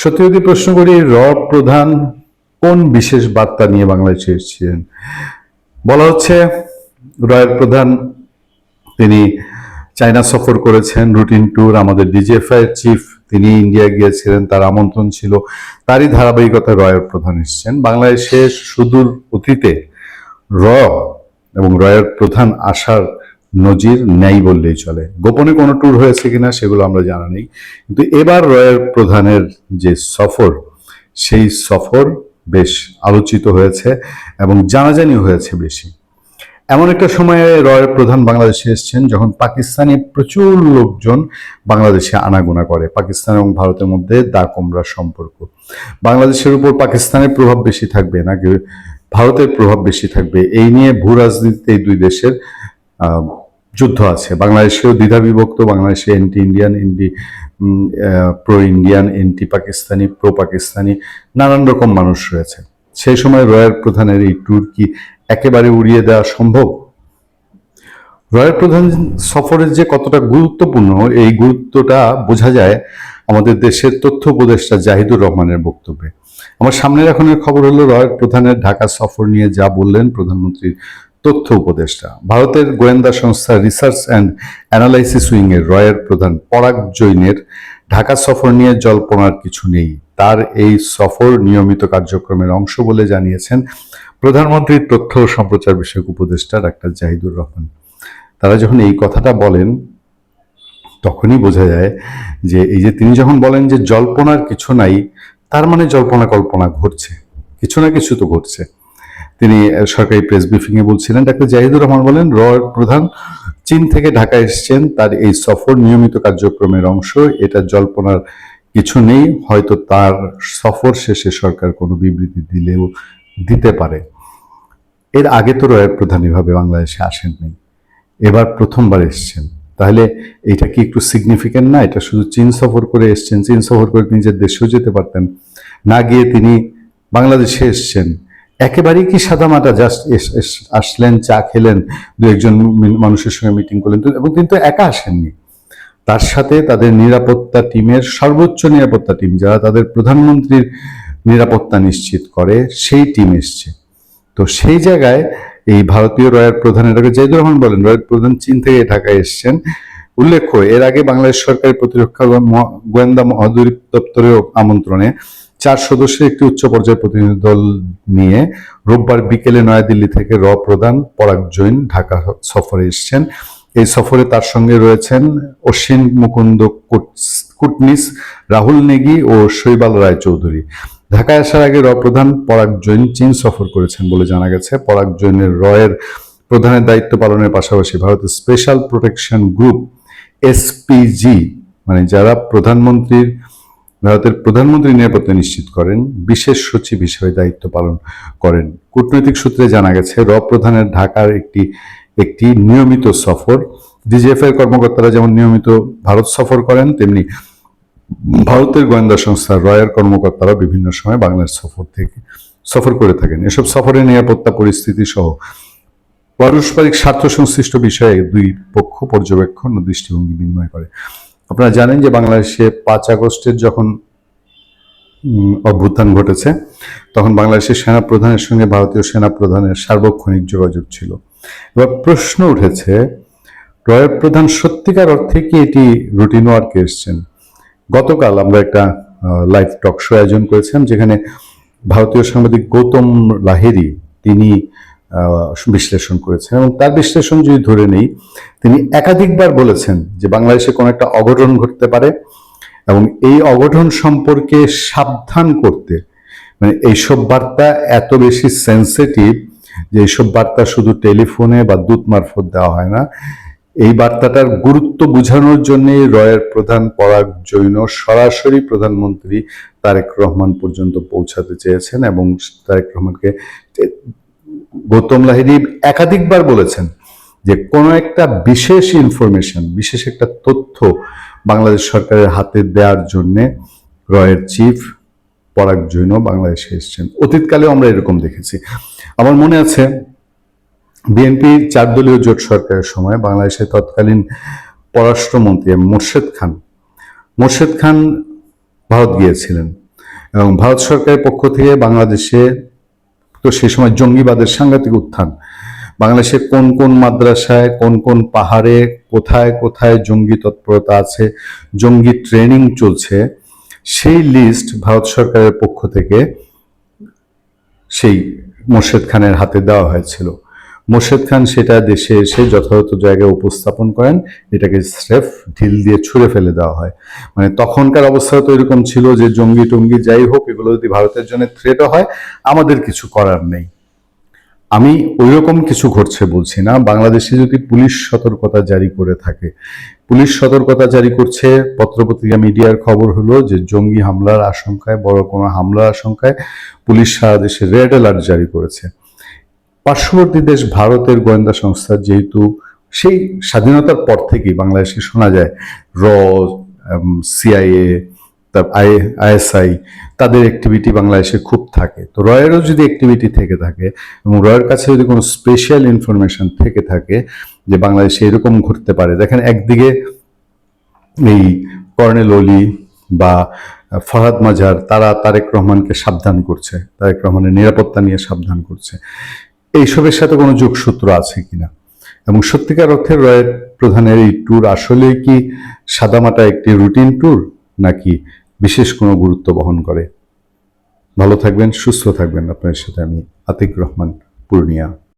সত্যি যদি প্রশ্ন করি, প্রধান কোন বিশেষ বার্তা নিয়ে বাংলাদেশে এসেছিলেন? বলা হচ্ছে প্রধান তিনি চায়না সফর করেছেন, রুটিন ট্যুর। আমাদের ডিজিএফআই এর চিফ তিনি ইন্ডিয়া গিয়েছিলেন, তার আমন্ত্রণ ছিল। তারই ধারাবাহিকতায় প্রধান এসেছেন বাংলাদেশের সুদূর অতীতে। র এবং প্রধান আসার নজির নেই বললেই চলে। গোপনে কোনো ট্যুর হয়েছে কিনা সেগুলো আমরা জানা নেই, কিন্তু এবার প্রধানের যে সফর, সেই সফর বেশ আলোচিত হয়েছে এবং জানাজানি হয়েছে বেশি। এমন একটা সময়ে প্রধান বাংলাদেশে এসেছেন যখন পাকিস্তানি প্রচুর লোকজন বাংলাদেশে আনাগোনা করে। পাকিস্তান এবং ভারতের মধ্যে দা কোমড়া সম্পর্ক। বাংলাদেশের উপর পাকিস্তানের প্রভাব বেশি থাকবে নাকি ভারতের প্রভাব বেশি থাকবে, এই নিয়ে ভূ রাজনীতিতে এই দুই দেশের যুদ্ধ আছে। বাংলাদেশেও দ্বিধা বিভক্ত। বাংলাদেশে anti Indian, pro Indian, anti Pakistani, pro Pakistani নানান রকম মানুষ রয়েছে। সেই সময় প্রধানের এই ট্যুর কি একেবারে উড়িয়ে দেওয়া সম্ভব? প্রধান সফরের যে কতটা গুরুত্বপূর্ণ, এই গুরুত্বটা বোঝা যায় আমাদের দেশের তথ্য উপদেষ্টা জাহিদুর রহমানের বক্তব্যে। আমার সামনের এখনের খবর হলো প্রধানের ঢাকা সফর নিয়ে যা বললেন প্রধানমন্ত্রীর তথ্য উপদেষ্টা। ভারতের গোয়েন্দা সংস্থা রিসার্চ অ্যান্ড অ্যানালাইসিস উইং এর প্রধান পরাগ জৈনের ঢাকা সফর নিয়ে জল্পনার কিছু নেই। তার এই সফর নিয়মিত কার্যক্রমের অংশ বলে জানিয়েছেন প্রধানমন্ত্রীর তথ্য ও সম্প্রচার বিষয়ক উপদেষ্টা ডাক্তার জাহিদুর রহমান। তারা যখন এই কথাটা বলেন তখনই বোঝা যায় যে এই যে তিনি যখন বলেন যে জল্পনার কিছু নাই, তার মানে জল্পনা কল্পনা ঘটছে, কিছু না কিছু তো ঘটছে। তিনি সরকারি প্রেস ব্রিফিংয়ে বলছিলেন, ডাক্তার জাহিদুর রহমান বলেন প্রধান চীন থেকে ঢাকা এসেছেন, তার এই সফর নিয়মিত কার্যক্রমের অংশ, এটা জল্পনার কিছু নেই। হয়তো তার সফর শেষে সরকার কোনো বিবৃতি দিতে পারে। এর আগে তো প্রধান এভাবে বাংলাদেশে আসেননি, এবার প্রথমবার এসছেন। তাহলে এটা কি একটু সিগনিফিকেন্ট না? এটা শুধু চীন সফর করে এসছেন, চীন সফর করে নিজের দেশেও যেতে পারতেন, না গিয়ে তিনি বাংলাদেশে এসছেন। একেবারেই কি সাদামাটা জাস্ট আসলেন, চা খেলেন, দু একজন মানুষের সঙ্গে মিটিং করলেন, এবং কিন্তু একা আসেননি, তার সাথে তাদের নিরাপত্তা টিমের সর্বোচ্চ নিরাপত্তা টিম, যারা তাদের প্রধানমন্ত্রীর নিরাপত্তা নিশ্চিত করে, সেই টিম এসছে। তো সেই জায়গায় এই ভারতীয় প্রধানের আগে জাহিদুর রহমান বলেন প্রধান চীন থেকে ঢাকায় এসছেন। উল্লেখ্য, এর আগে বাংলাদেশ সরকারের প্রতিরক্ষা গোয়েন্দা মহাদপ্তরের আমন্ত্রণে 4 সদস্যের একটি উচ্চ পর্যায়ের প্রতিনিধি দল নিয়ে রোববার বিকেলে নয়াদিল্লি থেকে প্রধান পরাগ জৈন ঢাকা সফরে এসছেন। এই সফরে তার সঙ্গে রয়েছেন অশ্বিন মুকুন্দ কুটনিস, রাহুল নেগি ও শৈবাল রায় চৌধুরী। ঢাকায় আসার আগে প্রধান পরাগ জৈন চীন সফর করেছেন বলে জানা গেছে। পরাগ জৈনের প্রধানের দায়িত্ব পালনের পাশাপাশি ভারতের স্পেশাল প্রোটেকশন গ্রুপ এসপিজি, মানে যারা ভারতের প্রধানমন্ত্রী নিরাপত্তা নিশ্চিত করেন, বিশেষ সচিব হিসেবে দায়িত্ব পালন করেন। কূটনৈতিক সূত্রে জানা গেছে প্রধানের ঢাকার একটি নিয়মিত সফর। ডিজিএফআই কর্মকর্তারা যেমন নিয়মিত ভারত সফর করেন, তেমনি ভারতের গোয়েন্দা সংস্থা কর্মকর্তারা বিভিন্ন সময় বাংলাদেশ সফর করে থাকেন। এসব সফরে নিরাপত্তা পরিস্থিতি সহ পারস্পরিক স্বার্থ সংশ্লিষ্ট বিষয়ে দুই পক্ষ পর্যবেক্ষণ ও দৃষ্টিভঙ্গি বিনিময় করে। আপনারা জানেন যে বাংলাদেশে 5 আগস্টের যখন অভ্যুত্থান ঘটেছে, তখন বাংলাদেশের সেনা প্রধানের সঙ্গে ভারতীয় সেনা প্রধানের সার্বক্ষণিক যোগাযোগ ছিল। এবার প্রশ্ন উঠেছে, প্রধান সত্যিকার অর্থে কি এটি রুটিন ওয়ার্কে এসছেন? গতকাল আমরা একটা লাইভ টক শো আয়োজন করেছেন, যেখানে ভারতীয় সাংবাদিক গৌতম লাহিড়ী তিনি বিশ্লেষণ করেছেন, এবং তার বিশ্লেষণ যদি ধরে নেই, তিনি একাধিকবার বলেছেন যে বাংলাদেশে কোনো একটা অঘটন ঘটতে পারে এবং এই অঘটন সম্পর্কে সাবধান করতে, মানে এইসব বার্তা এত বেশি সেন্সিটিভ যে এইসব বার্তা শুধু টেলিফোনে বা দূত মারফত দেওয়া হয় না। এই বার্তাটার গুরুত্ব বোঝানোর জন্য প্রধান পরাগ জৈন সরাসরি প্রধানমন্ত্রী তারেক রহমান পর্যন্ত পৌঁছাতে চেয়েছেন, এবং তারেক রহমানকে গৌতম লাহিড়ী একাধিকবার বলেছেন যে কোনো একটা বিশেষ ইনফরমেশন, বিশেষ একটা তথ্য বাংলাদেশ সরকারের হাতে দেওয়ার জন্যে চিফ পরাগ জৈন বাংলাদেশে এসেছেন। অতীতকালেও আমরা এরকম দেখেছি। আমার মনে আছে বিএনপি 4 দলীয় জোট সরকারের সময় বাংলাদেশের তৎকালীন পররাষ্ট্রমন্ত্রী মোর্শেদ খান ভারত গিয়েছিলেন। এবং ভারত সরকারের পক্ষ থেকে বাংলাদেশে তো সেই সময় জঙ্গিবাদের সাংঘাতিক উত্থান। বাংলাদেশের কোন কোন মাদ্রাসায়, কোন কোন পাহাড়ে, কোথায় কোথায় জঙ্গি তৎপরতা আছে, জঙ্গি ট্রেনিং চলছে, সেই লিস্ট ভারত সরকারের পক্ষ থেকে সেই মোর্শেদ খানের হাতে দেওয়া হয়েছিল। মোর্শেদ খান সেটা দেশে এসে যথাযথ জায়গায় উপস্থাপন করেন, এটাকে স্রেফ ঢিল দিয়ে ছুঁড়ে ফেলে দেওয়া হয়। মানে তখনকার অবস্থা তো এরকম ছিল যে জঙ্গি টঙ্গি যাই হোক, এগুলো যদি ভারতের জন্য থ্রেটও হয়, আমাদের কিছু করার নেই। আমি ওইরকম কিছু ঘটছে বলছি না। বাংলাদেশে যদি পুলিশ সতর্কতা জারি করে থাকে, পুলিশ সতর্কতা জারি করছে, পত্রপত্রিকা মিডিয়ার খবর হলো যে জঙ্গি হামলার আশঙ্কায়, বড় কোনো হামলার আশঙ্কায় পুলিশ সারা দেশে রেড অ্যালার্ট জারি করেছে। পার্শ্ববর্তী দেশ ভারতের গোয়েন্দা সংস্থা যেহেতু সেই স্বাধীনতার পর থেকেই বাংলাদেশে শোনা যায় র, সিআইএ, আইএসআই, তাদের অ্যাক্টিভিটি বাংলাদেশে খুব থাকে। তো রয়েরও যদি অ্যাক্টিভিটি থেকে থাকে এবং রয়ের কাছে যদি কোনো স্পেশাল ইনফরমেশন থেকে থাকে যে বাংলাদেশে এরকম ঘটতে পারে, দেখেন একদিকে এই কর্নেল অলি বা ফরহাদ মাজার, তারা তারেক রহমানকে সাবধান করছে, তারেক রহমানের নিরাপত্তা নিয়ে সাবধান করছে। এইসবের সাথে কোনো যোগসূত্র আছে কিনা, এবং সত্যিকার অর্থে রয়ের প্রধানের এই ট্যুর আসলে কি সাদামাটা একটি রুটিন ট্যুর, নাকি বিশেষ কোনো গুরুত্ব বহন করে? ভালো থাকবেন, সুস্থ থাকবেন। আপনার সাথে আমি আতিক রহমান, পূর্ণিয়া।